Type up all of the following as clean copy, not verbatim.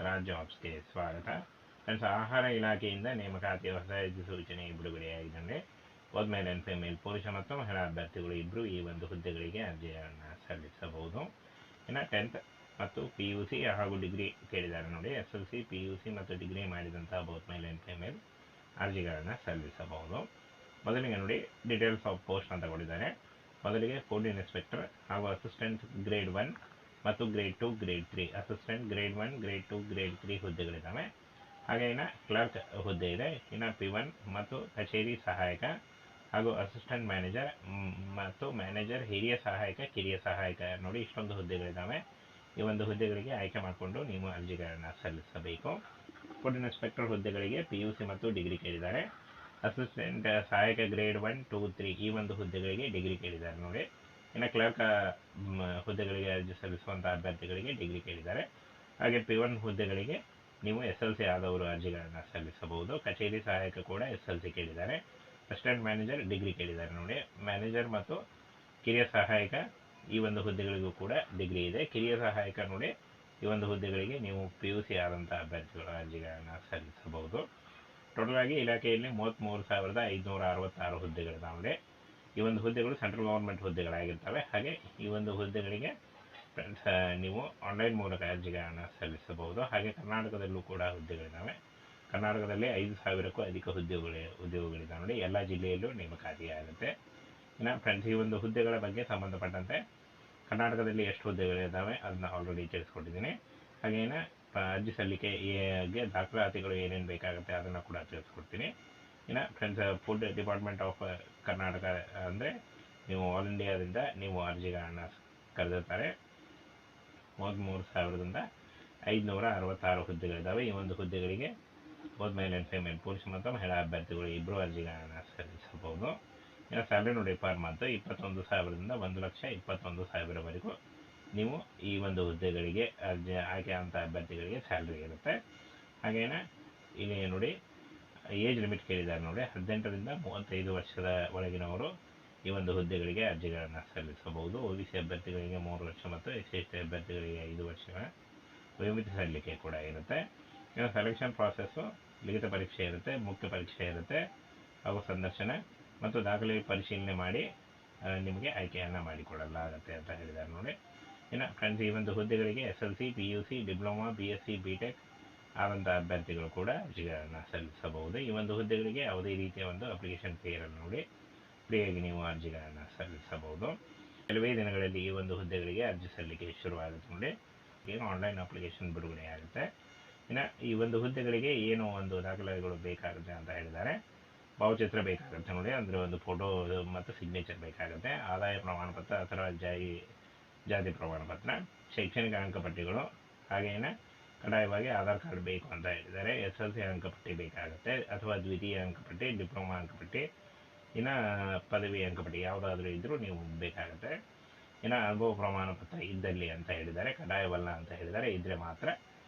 ರಾಜ್ ಜಾಬ್ಸ್ಗೆ ಸ್ವಾಗತ. ಫ್ರೆಂಡ್ಸ್, ಆಹಾರ ಇಲಾಖೆಯಿಂದ ನೇಮಕಾತಿಯ ಹೊಸ ಅಧಿಸೂಚನೆ ಬಿಡುಗಡೆಯಾಗಿದೆ. ಮೇಲ್ ಅಂಡ್ ಫಿಮೇಲ್ ಪುರುಷ ಮತ್ತು ಮಹಿಳಾ ಅಭ್ಯರ್ಥಿಗಳು ಇಬ್ಬರು ಈ ಒಂದು ಹುದ್ದೆಗಳಿಗೆ ಅರ್ಜಿಯನ್ನು ಸಲ್ಲಿಸಬಹುದು. ಇನ್ನು 10th ಮತ್ತು PUC ಹಾಗೂ ಡಿಗ್ರಿ ಕೇಳಿದ್ದಾರೆ ನೋಡಿ. SLC, PUC ಮತ್ತು ಡಿಗ್ರಿ ಮಾಡಿದಂತಹ ಮೇಲ್ ಅಂಡ್ ಫಿಮೇಲ್ ಅರ್ಜಿಗಳನ್ನು ಸಲ್ಲಿಸಬಹುದು. ಮೊದಲಿಗೆ ನೋಡಿ, ಡೀಟೇಲ್ಸ್ ಆಫ್ ಪೋಸ್ಟ್ ಅಂತ ಕೊಟ್ಟಿದ್ದಾರೆ. ಮೊದಲಿಗೆ ಫುಡ್ ಇನ್ಸ್ಪೆಕ್ಟರ್ ಹಾಗೂ ಅಸಿಸ್ಟೆಂಟ್ ಗ್ರೇಡ್ 1 ಮತ್ತು grade 2, grade 3 assistant grade 1, grade 2, grade 3 ಹುದ್ದೆಗಳಿದ್ದಾವೆ. ಹಾಗೆ ಇನ್ನು ಕ್ಲರ್ಕ್ ಹುದ್ದೆ ಇದೆ. ಇನ್ನು P1 ಮತ್ತು ಕಚೇರಿ ಸಹಾಯಕ ಹಾಗೂ ಅಸಿಸ್ಟೆಂಟ್ ಮ್ಯಾನೇಜರ್ ಮತ್ತು ಮ್ಯಾನೇಜರ್, ಹಿರಿಯ ಸಹಾಯಕ, ಕಿರಿಯ ಸಹಾಯಕ ನೋಡಿ, ಇಷ್ಟೊಂದು ಹುದ್ದೆಗಳಿದ್ದಾವೆ. ಈ ಒಂದು ಹುದ್ದೆಗಳಿಗೆ ಆಯ್ಕೆ ಮಾಡಿಕೊಂಡು ನೀವು ಅರ್ಜಿಗಳನ್ನು ಸಲ್ಲಿಸಬೇಕು. ಫುಡ್ ಇನ್ಸ್ಪೆಕ್ಟರ್ ಹುದ್ದೆಗಳಿಗೆ PUC ಮತ್ತು ಡಿಗ್ರಿ ಕೇಳಿದ್ದಾರೆ. ಅಸಿಸ್ಟೆಂಟ್ ಸಹಾಯಕ ಗ್ರೇಡ್ 1, 2, 3 ಈ ಒಂದು ಹುದ್ದೆಗಳಿಗೆ ಡಿಗ್ರಿ ಕೇಳಿದ್ದಾರೆ ನೋಡಿ. ಇನ್ನು ಕ್ಲರ್ಕ್ ಹುದ್ದೆಗಳಿಗೆ ಅರ್ಜಿ ಸಲ್ಲಿಸುವಂಥ ಅಭ್ಯರ್ಥಿಗಳಿಗೆ ಡಿಗ್ರಿ ಕೇಳಿದ್ದಾರೆ. ಹಾಗೆ P1 ಹುದ್ದೆಗಳಿಗೆ ನೀವು SLC ಆದವರು ಅರ್ಜಿಗಳನ್ನು ಸಲ್ಲಿಸಬಹುದು. ಕಚೇರಿ ಸಹಾಯಕ ಕೂಡ SLC ಕೇಳಿದ್ದಾರೆ. ಅಸಿಸ್ಟೆಂಟ್ ಮ್ಯಾನೇಜರ್ ಡಿಗ್ರಿ ಕೇಳಿದ್ದಾರೆ ನೋಡಿ. ಮ್ಯಾನೇಜರ್ ಮತ್ತು ಕಿರಿಯ ಸಹಾಯಕ ಈ ಒಂದು ಹುದ್ದೆಗಳಿಗೂ ಕೂಡ ಡಿಗ್ರಿ ಇದೆ. ಕಿರಿಯ ಸಹಾಯಕ ನೋಡಿ, ಈ ಒಂದು ಹುದ್ದೆಗಳಿಗೆ ನೀವು PUC ಆದಂಥ ಅಭ್ಯರ್ಥಿಗಳ ಅರ್ಜಿಗಳನ್ನು ಸಲ್ಲಿಸಬಹುದು. ಟೋಟಲ್ ಆಗಿ ಇಲಾಖೆಯಲ್ಲಿ 33,566 ಹುದ್ದೆಗಳಿದ್ದಾವೆ. ಈ ಒಂದು ಹುದ್ದೆಗಳು ಸೆಂಟ್ರಲ್ ಗೌರ್ಮೆಂಟ್ ಹುದ್ದೆಗಳಾಗಿರ್ತವೆ. ಹಾಗೆ ಈ ಒಂದು ಹುದ್ದೆಗಳಿಗೆ ನೀವು ಆನ್ಲೈನ್ ಮೂಲಕ ಅರ್ಜಿಗಳನ್ನು ಸಲ್ಲಿಸಬಹುದು. ಹಾಗೆ ಕರ್ನಾಟಕದಲ್ಲೂ ಕೂಡ ಹುದ್ದೆಗಳಿದ್ದಾವೆ. ಕರ್ನಾಟಕದಲ್ಲಿ 5,000ಕ್ಕೂ ಅಧಿಕ ಉದ್ಯೋಗಗಳಿದ್ದಾವೆ ನೋಡಿ. ಎಲ್ಲ ಜಿಲ್ಲೆಯಲ್ಲೂ ನೇಮಕಾತಿ ಆಗುತ್ತೆ. ಇನ್ನು ಫ್ರೆಂಡ್ಸ್, ಈ ಒಂದು ಹುದ್ದೆಗಳ ಬಗ್ಗೆ ಸಂಬಂಧಪಟ್ಟಂತೆ ಕರ್ನಾಟಕದಲ್ಲಿ ಎಷ್ಟು ಹುದ್ದೆಗಳಿದ್ದಾವೆ ಅದನ್ನ ಆಲ್ರೆಡಿ ತಿಳಿಸ್ಕೊಟ್ಟಿದ್ದೀನಿ. ಹಾಗೇನ ಅರ್ಜಿ ಸಲ್ಲಿಕೆಗೆ ದಾಖಲಾತಿಗಳು ಏನೇನು ಬೇಕಾಗುತ್ತೆ ಅದನ್ನು ಕೂಡ ತಿಳಿಸ್ಕೊಡ್ತೀನಿ. ಇನ್ನು friends, food department of Karnataka ಅಂದರೆ ನೀವು ಆಲ್ ಇಂಡಿಯಾದಿಂದ ನೀವು ಅರ್ಜಿಗಳನ್ನು ಕರೆದಿರ್ತಾರೆ. 33,566 ಹುದ್ದೆಗಳಿದ್ದಾವೆ. ಈ ಒಂದು ಹುದ್ದೆಗಳಿಗೆ ಮೇಲ್ ಅಂಡ್ ಫಿಮೇಲ್ ಪುರುಷ ಮತ್ತು ಮಹಿಳಾ ಅಭ್ಯರ್ಥಿಗಳು ಇಬ್ಬರು ಅರ್ಜಿಗಳನ್ನು ಸಲ್ಲಿಸಬಹುದು. ಇನ್ನು ಸ್ಯಾಲರಿ ನೋಡಿ, ಪರ್ ಮಂತ್ 21,000ದಿಂದ 1,21,000ವರೆಗೂ ನೀವು ಈ ಒಂದು ಹುದ್ದೆಗಳಿಗೆ ಆಯ್ಕೆ ಅಂತ ಅಭ್ಯರ್ಥಿಗಳಿಗೆ ಸ್ಯಾಲರಿ ಇರುತ್ತೆ. ಹಾಗೇನೆ ಇಲ್ಲಿ ನೋಡಿ, ಏಜ್ ಲಿಮಿಟ್ ಕೇಳಿದ್ದಾರೆ ನೋಡಿ. 18ರಿಂದ 35 ವರ್ಷದ ಒಳಗಿನವರು ಈ ಒಂದು ಹುದ್ದೆಗಳಿಗೆ ಅರ್ಜಿಗಳನ್ನು ಸಲ್ಲಿಸಬಹುದು. OBC ಅಭ್ಯರ್ಥಿಗಳಿಗೆ 3 ವರ್ಷ ಮತ್ತು SC/ST ಅಭ್ಯರ್ಥಿಗಳಿಗೆ 5 ವರ್ಷಗಳ ವಯೋಮಿತಿ ಸಲ್ಲಿಕೆ ಕೂಡ ಇರುತ್ತೆ. ಇನ್ನು ಸೆಲೆಕ್ಷನ್ ಪ್ರಾಸೆಸ್ಸು ಲಿಖಿತ ಪರೀಕ್ಷೆ ಇರುತ್ತೆ, ಮುಖ್ಯ ಪರೀಕ್ಷೆ ಇರುತ್ತೆ, ಹಾಗೂ ಸಂದರ್ಶನ ಮತ್ತು ದಾಖಲೆ ಪರಿಶೀಲನೆ ಮಾಡಿ ನಿಮಗೆ ಆಯ್ಕೆಯನ್ನು ಮಾಡಿಕೊಡಲಾಗುತ್ತೆ ಅಂತ ಹೇಳಿದ್ದಾರೆ ನೋಡಿ. ಇನ್ನು ಫ್ರೆಂಡ್ಸ್, ಈ ಒಂದು ಹುದ್ದೆಗಳಿಗೆ SLC, PUC, diploma, BSc, BTech ಆದಂಥ ಅಭ್ಯರ್ಥಿಗಳು ಕೂಡ ಅರ್ಜಿಗಳನ್ನು ಸಲ್ಲಿಸಬಹುದು. ಈ ಒಂದು ಹುದ್ದೆಗಳಿಗೆ ಯಾವುದೇ ರೀತಿಯ ಒಂದು ಅಪ್ಲಿಕೇಶನ್ ಫೀ ಇರಲ್ಲ ನೋಡಿ. ಫ್ರೀಯಾಗಿ ನೀವು ಅರ್ಜಿಗಳನ್ನು ಸಲ್ಲಿಸಬಹುದು. ಕೆಲವೇ ದಿನಗಳಲ್ಲಿ ಈ ಒಂದು ಹುದ್ದೆಗಳಿಗೆ ಅರ್ಜಿ ಸಲ್ಲಿಕೆ ಶುರುವಾಗುತ್ತೆ ನೋಡಿ. ಏನು ಆನ್ಲೈನ್ ಅಪ್ಲಿಕೇಶನ್ ಬಿಡುಗಡೆ ಆಗುತ್ತೆ. ಇನ್ನು ಈ ಒಂದು ಹುದ್ದೆಗಳಿಗೆ ಏನು ಒಂದು ದಾಖಲೆಗಳು ಬೇಕಾಗುತ್ತೆ ಅಂತ ಹೇಳಿದ್ದಾರೆ. ಭಾವಚಿತ್ರ ಬೇಕಾಗುತ್ತೆ ನೋಡಿ, ಅಂದರೆ ಒಂದು ಫೋಟೋ ಮತ್ತು ಸಿಗ್ನೇಚರ್ ಬೇಕಾಗುತ್ತೆ. ಆದಾಯ ಪ್ರಮಾಣ ಪತ್ರ ಅಥವಾ ಜಾತಿ ಪ್ರಮಾಣ ಪತ್ರ, ಶೈಕ್ಷಣಿಕ ಅಂಕಪಟ್ಟಿಗಳು, ಹಾಗೇನೆ ಕಡ್ಡಾಯವಾಗಿ ಆಧಾರ್ ಕಾರ್ಡ್ ಬೇಕು ಅಂತ ಹೇಳಿದ್ದಾರೆ. SLC ಅಂಕಪಟ್ಟಿ ಬೇಕಾಗುತ್ತೆ ಅಥವಾ ದ್ವಿತೀಯ ಅಂಕಪಟ್ಟಿ, ಡಿಪ್ಲೊಮಾ ಅಂಕಪಟ್ಟಿ, ಇನ್ನು ಪದವಿ ಅಂಕಪಟ್ಟಿ ಯಾವುದಾದ್ರೂ ಇದ್ದರೂ ನೀವು ಬೇಕಾಗುತ್ತೆ. ಇನ್ನು ಅನುಭವ ಪ್ರಮಾಣ ಪತ್ರ ಇದ್ದಲ್ಲಿ ಅಂತ ಹೇಳಿದ್ದಾರೆ. ಕಡ್ಡಾಯವಲ್ಲ ಅಂತ ಹೇಳಿದ್ದಾರೆ. ಇದ್ದರೆ ಮಾತ್ರ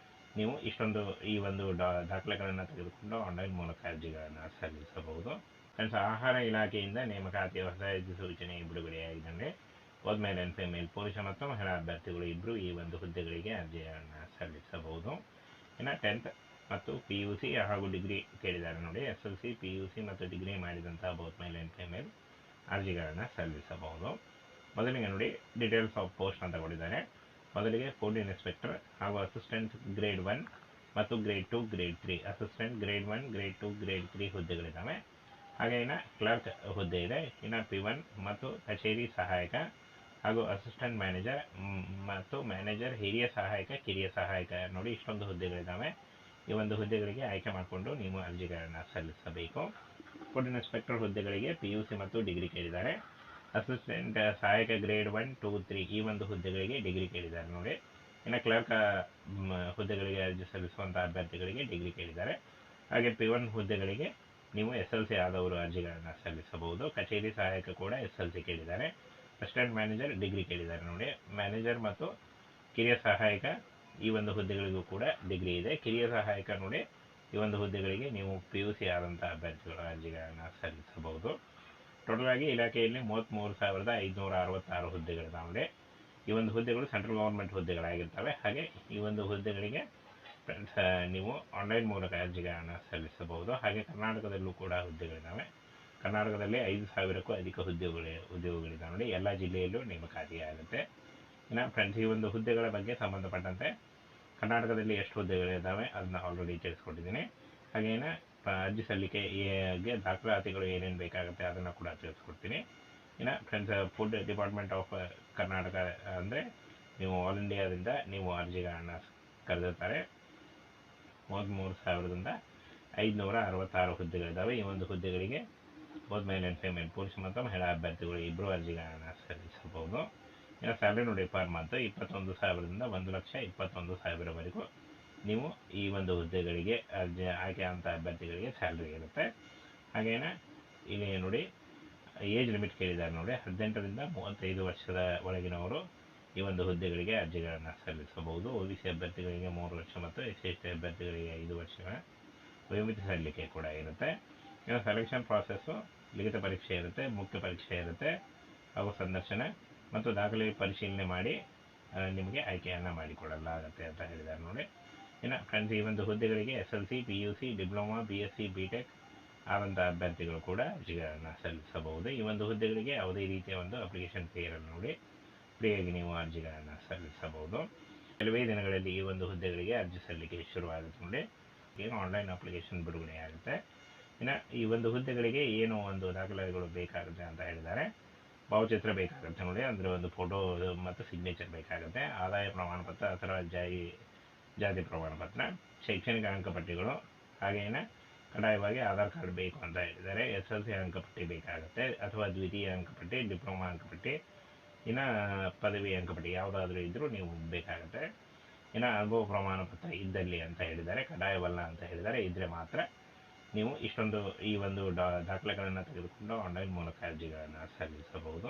ನೀವು ಇಷ್ಟೊಂದು ಈ ಒಂದು ದಾಖಲೆಗಳನ್ನು ತೆಗೆದುಕೊಂಡು ಆನ್ಲೈನ್ ಮೂಲಕ ಅರ್ಜಿಗಳನ್ನು ಸಲ್ಲಿಸಬಹುದು. ಫ್ರೆಂಡ್ಸ್, ಆಹಾರ ಇಲಾಖೆಯಿಂದ ನೇಮಕಾತಿಯ ಹೊಸ ಅಧಿಸೂಚನೆ ಬಿಡುಗಡೆಯಾಗಿದೆ. ಮೇಲ್ ಅಂಡ್ ಫಿಮೇಲ್ ಪುರುಷ ಮತ್ತು ಮಹಿಳಾ ಅಭ್ಯರ್ಥಿಗಳು ಇಬ್ಬರು ಈ ಒಂದು ಹುದ್ದೆಗಳಿಗೆ ಅರ್ಜಿಯನ್ನು ಸಲ್ಲಿಸಬಹುದು. ಇನ್ನು 10th ಮತ್ತು PUC ಹಾಗೂ ಡಿಗ್ರಿ ಕೇಳಿದ್ದಾರೆ ನೋಡಿ. SLC, PUC ಮತ್ತು ಡಿಗ್ರಿ ಮಾಡಿದಂತಹ ಮೇಲ್ ಅಂಡ್ ಫಿಮೇಲ್ ಅರ್ಜಿಗಳನ್ನು ಸಲ್ಲಿಸಬಹುದು. ಮೊದಲಿಗೆ ನೋಡಿ, ಡೀಟೇಲ್ಸ್ ಆಫ್ ಪೋಸ್ಟ್ ಅಂತ ಕೊಟ್ಟಿದ್ದಾರೆ. ಮೊದಲಿಗೆ ಫುಡ್ ಇನ್ಸ್ಪೆಕ್ಟರ್ ಹಾಗೂ ಅಸಿಸ್ಟೆಂಟ್ ಗ್ರೇಡ್ 1 ಮತ್ತು grade 2, grade 3 assistant grade 1, grade 2, grade 3 ಹುದ್ದೆಗಳಿದ್ದಾವೆ. ಹಾಗೆ ಇನ್ನು ಕ್ಲರ್ಕ್ ಹುದ್ದೆ ಇದೆ. ಇನ್ನು P1 ಮತ್ತು ಕಚೇರಿ ಸಹಾಯಕ ಹಾಗೂ ಅಸಿಸ್ಟೆಂಟ್ ಮ್ಯಾನೇಜರ್ ಮತ್ತು ಮ್ಯಾನೇಜರ್, ಹಿರಿಯ ಸಹಾಯಕ, ಕಿರಿಯ ಸಹಾಯಕ ನೋಡಿ, ಇಷ್ಟೊಂದು ಹುದ್ದೆಗಳಿದ್ದಾವೆ. ಈ ಒಂದು ಹುದ್ದೆಗಳಿಗೆ ಆಯ್ಕೆ ಮಾಡಿಕೊಂಡು ನೀವು ಅರ್ಜಿಗಳನ್ನು ಸಲ್ಲಿಸಬೇಕು. ಫುಡ್ ಇನ್ಸ್ಪೆಕ್ಟರ್ ಹುದ್ದೆಗಳಿಗೆ PUC ಮತ್ತು ಡಿಗ್ರಿ ಕೇಳಿದ್ದಾರೆ. ಅಸಿಸ್ಟೆಂಟ್ ಸಹಾಯಕ ಗ್ರೇಡ್ 1, 2, 3 ಈ ಒಂದು ಹುದ್ದೆಗಳಿಗೆ ಡಿಗ್ರಿ ಕೇಳಿದ್ದಾರೆ ನೋಡಿ. ಇನ್ನು ಕ್ಲರ್ಕ್ ಹುದ್ದೆಗಳಿಗೆ ಅರ್ಜಿ ಸಲ್ಲಿಸುವಂಥ ಅಭ್ಯರ್ಥಿಗಳಿಗೆ ಡಿಗ್ರಿ ಕೇಳಿದ್ದಾರೆ. ಹಾಗೆ P1 ಹುದ್ದೆಗಳಿಗೆ ನೀವು SLC ಆದವರು ಅರ್ಜಿಗಳನ್ನು ಸಲ್ಲಿಸಬಹುದು. ಕಚೇರಿ ಸಹಾಯಕ ಕೂಡ SLC ಕೇಳಿದ್ದಾರೆ. ಅಸಿಸ್ಟೆಂಟ್ ಮ್ಯಾನೇಜರ್ ಡಿಗ್ರಿ ಕೇಳಿದ್ದಾರೆ ನೋಡಿ. ಮ್ಯಾನೇಜರ್ ಮತ್ತು ಕಿರಿಯ ಸಹಾಯಕ ಈ ಒಂದು ಹುದ್ದೆಗಳಿಗೂ ಕೂಡ ಡಿಗ್ರಿ ಇದೆ. ಕಿರಿಯ ಸಹಾಯಕ ನೋಡಿ, ಈ ಒಂದು ಹುದ್ದೆಗಳಿಗೆ ನೀವು PUC ಆದಂಥ ಅಭ್ಯರ್ಥಿಗಳ ಅರ್ಜಿಗಳನ್ನು ಸಲ್ಲಿಸಬಹುದು. ಟೋಟಲ್ ಆಗಿ ಇಲಾಖೆಯಲ್ಲಿ 33,566 ಹುದ್ದೆಗಳಿದ್ದಾವೆ. ಈ ಒಂದು ಹುದ್ದೆಗಳು ಸೆಂಟ್ರಲ್ ಗೌರ್ಮೆಂಟ್ ಹುದ್ದೆಗಳಾಗಿರ್ತವೆ. ಹಾಗೆ ಈ ಒಂದು ಹುದ್ದೆಗಳಿಗೆ ಫ್ರೆಂಡ್ಸ್, ನೀವು ಆನ್ಲೈನ್ ಮೂಲಕ ಅರ್ಜಿಗಳನ್ನು ಸಲ್ಲಿಸಬಹುದು. ಹಾಗೆ ಕರ್ನಾಟಕದಲ್ಲೂ ಕೂಡ ಹುದ್ದೆಗಳಿದ್ದಾವೆ. ಕರ್ನಾಟಕದಲ್ಲಿ 5,000ಕ್ಕೂ ಅಧಿಕ ಉದ್ಯೋಗಗಳಿದ್ದಾವೆ ನೋಡಿ. ಎಲ್ಲ ಜಿಲ್ಲೆಯಲ್ಲೂ ನೇಮಕಾತಿ ಆಗುತ್ತೆ. ಇನ್ನು ಫ್ರೆಂಡ್ಸ್, ಈ ಒಂದು ಹುದ್ದೆಗಳ ಬಗ್ಗೆ ಸಂಬಂಧಪಟ್ಟಂತೆ ಕರ್ನಾಟಕದಲ್ಲಿ ಎಷ್ಟು ಹುದ್ದೆಗಳಿದ್ದಾವೆ ಅದನ್ನ ಆಲ್ರೆಡಿ ತಿಳಿಸ್ಕೊಟ್ಟಿದ್ದೀನಿ. ಹಾಗೇನ ಅರ್ಜಿ ಸಲ್ಲಿಕೆಗೆ ದಾಖಲಾತಿಗಳು ಏನೇನು ಬೇಕಾಗುತ್ತೆ ಅದನ್ನು ಕೂಡ ತಿಳಿಸ್ಕೊಡ್ತೀನಿ. ಇನ್ನು friends, food department of Karnataka ಅಂದರೆ ನೀವು ಆಲ್ ಇಂಡಿಯಾದಿಂದ ನೀವು ಅರ್ಜಿಗಳನ್ನು ಕರೆದಿರ್ತಾರೆ. 33,566 ಹುದ್ದೆಗಳಿದ್ದಾವೆ. ಈ ಒಂದು ಹುದ್ದೆಗಳಿಗೆ ಬೋತ್ ಮೇಲ್ ಆ್ಯಂಡ್ ಫಿಮೇಲ್, ಪುರುಷ ಮತ್ತು ಮಹಿಳಾ ಅಭ್ಯರ್ಥಿಗಳು ಇಬ್ಬರು ಅರ್ಜಿಗಳನ್ನು ಸಲ್ಲಿಸಬಹುದು. ಇನ್ನು ಸ್ಯಾಲರಿ ನೋಡಿ ಪರ್ ಮಂತ್ 21,000ದಿಂದ 1,21,000ವರೆಗೂ ನೀವು ಈ ಒಂದು ಹುದ್ದೆಗಳಿಗೆ ಆಯ್ಕೆ ಅಂತ ಅಭ್ಯರ್ಥಿಗಳಿಗೆ ಸ್ಯಾಲ್ರಿ ಇರುತ್ತೆ. ಹಾಗೇನೆ ಇಲ್ಲಿ ನೋಡಿ ಏಜ್ ಲಿಮಿಟ್ ಕೇಳಿದ್ದಾರೆ ನೋಡಿ. 18ರಿಂದ 35 ವರ್ಷದ ಒಳಗಿನವರು ಈ ಒಂದು ಹುದ್ದೆಗಳಿಗೆ ಅರ್ಜಿಗಳನ್ನು ಸಲ್ಲಿಸಬಹುದು. OBC ಅಭ್ಯರ್ಥಿಗಳಿಗೆ 3 ವರ್ಷ ಮತ್ತು SC/ST ಅಭ್ಯರ್ಥಿಗಳಿಗೆ 5 ವರ್ಷಗಳ ವಯೋಮಿತಿ ಸಲ್ಲಿಕೆ ಕೂಡ ಇರುತ್ತೆ. ಇನ್ನು ಸೆಲೆಕ್ಷನ್ ಪ್ರಾಸೆಸ್ಸು ಲಿಖಿತ ಪರೀಕ್ಷೆ ಇರುತ್ತೆ, ಮುಖ್ಯ ಪರೀಕ್ಷೆ ಇರುತ್ತೆ, ಹಾಗೂ ಸಂದರ್ಶನ ಮತ್ತು ದಾಖಲೆ ಪರಿಶೀಲನೆ ಮಾಡಿ ನಿಮಗೆ ಆಯ್ಕೆಯನ್ನು ಮಾಡಿಕೊಡಲಾಗುತ್ತೆ ಅಂತ ಹೇಳಿದ್ದಾರೆ ನೋಡಿ. ಇನ್ನು ಫ್ರೆಂಡ್ಸ್, ಈ ಒಂದು ಹುದ್ದೆಗಳಿಗೆ SLC, PUC, diploma, BSc, BTech ಆದಂಥ ಅಭ್ಯರ್ಥಿಗಳು ಕೂಡ ಅರ್ಜಿಗಳನ್ನು ಸಲ್ಲಿಸಬಹುದು. ಈ ಒಂದು ಹುದ್ದೆಗಳಿಗೆ ಯಾವುದೇ ರೀತಿಯ ಒಂದು ಅಪ್ಲಿಕೇಶನ್ ಫೀ ಇರಲ್ಲ ನೋಡಿ. ಫ್ರೀಯಾಗಿ ನೀವು ಅರ್ಜಿಗಳನ್ನು ಸಲ್ಲಿಸಬಹುದು. ಕೆಲವೇ ದಿನಗಳಲ್ಲಿ ಈ ಒಂದು ಹುದ್ದೆಗಳಿಗೆ ಅರ್ಜಿ ಸಲ್ಲಿಕೆ ಶುರುವಾಗುತ್ತೆ ನೋಡಿ. ಏನು ಆನ್ಲೈನ್ ಅಪ್ಲಿಕೇಶನ್ ಬಿಡುಗಡೆ ಆಗುತ್ತೆ. ಇನ್ನು ಈ ಒಂದು ಹುದ್ದೆಗಳಿಗೆ ಏನು ಒಂದು ದಾಖಲೆಗಳು ಬೇಕಾಗುತ್ತೆ ಅಂತ ಹೇಳಿದ್ದಾರೆ. ಭಾವಚಿತ್ರ ಬೇಕಾಗುತ್ತೆ ನೋಡಿ, ಅಂದರೆ ಒಂದು ಫೋಟೋ ಮತ್ತು ಸಿಗ್ನೇಚರ್ ಬೇಕಾಗುತ್ತೆ. ಆದಾಯ ಪ್ರಮಾಣ ಪತ್ರ ಅಥವಾ ಜಾತಿ ಪ್ರಮಾಣ ಪತ್ರ, ಶೈಕ್ಷಣಿಕ ಅಂಕಪಟ್ಟಿಗಳು, ಹಾಗೇನೆ ಕಡ್ಡಾಯವಾಗಿ ಆಧಾರ್ ಕಾರ್ಡ್ ಬೇಕು ಅಂತ ಹೇಳಿದ್ದಾರೆ. SLC ಅಂಕಪಟ್ಟಿ ಬೇಕಾಗುತ್ತೆ ಅಥವಾ ದ್ವಿತೀಯ ಅಂಕಪಟ್ಟಿ, ಡಿಪ್ಲೊಮಾ ಅಂಕಪಟ್ಟಿ, ಇನ್ನು ಪದವಿ ಅಂಕಪಟ್ಟಿ ಯಾವುದಾದ್ರೂ ಇದ್ದರೂ ನೀವು ಬೇಕಾಗುತ್ತೆ. ಇನ್ನು ಅನುಭವ ಪ್ರಮಾಣ ಪತ್ರ ಇದ್ದಲ್ಲಿ ಅಂತ ಹೇಳಿದ್ದಾರೆ, ಕಡ್ಡಾಯವಲ್ಲ ಅಂತ ಹೇಳಿದ್ದಾರೆ. ಇದ್ದರೆ ಮಾತ್ರ ನೀವು ಈ ಒಂದು ದಾಖಲೆಗಳನ್ನು ತೆಗೆದುಕೊಂಡು ಆನ್ಲೈನ್ ಮೂಲಕ ಅರ್ಜಿಗಳನ್ನು ಸಲ್ಲಿಸಬಹುದು.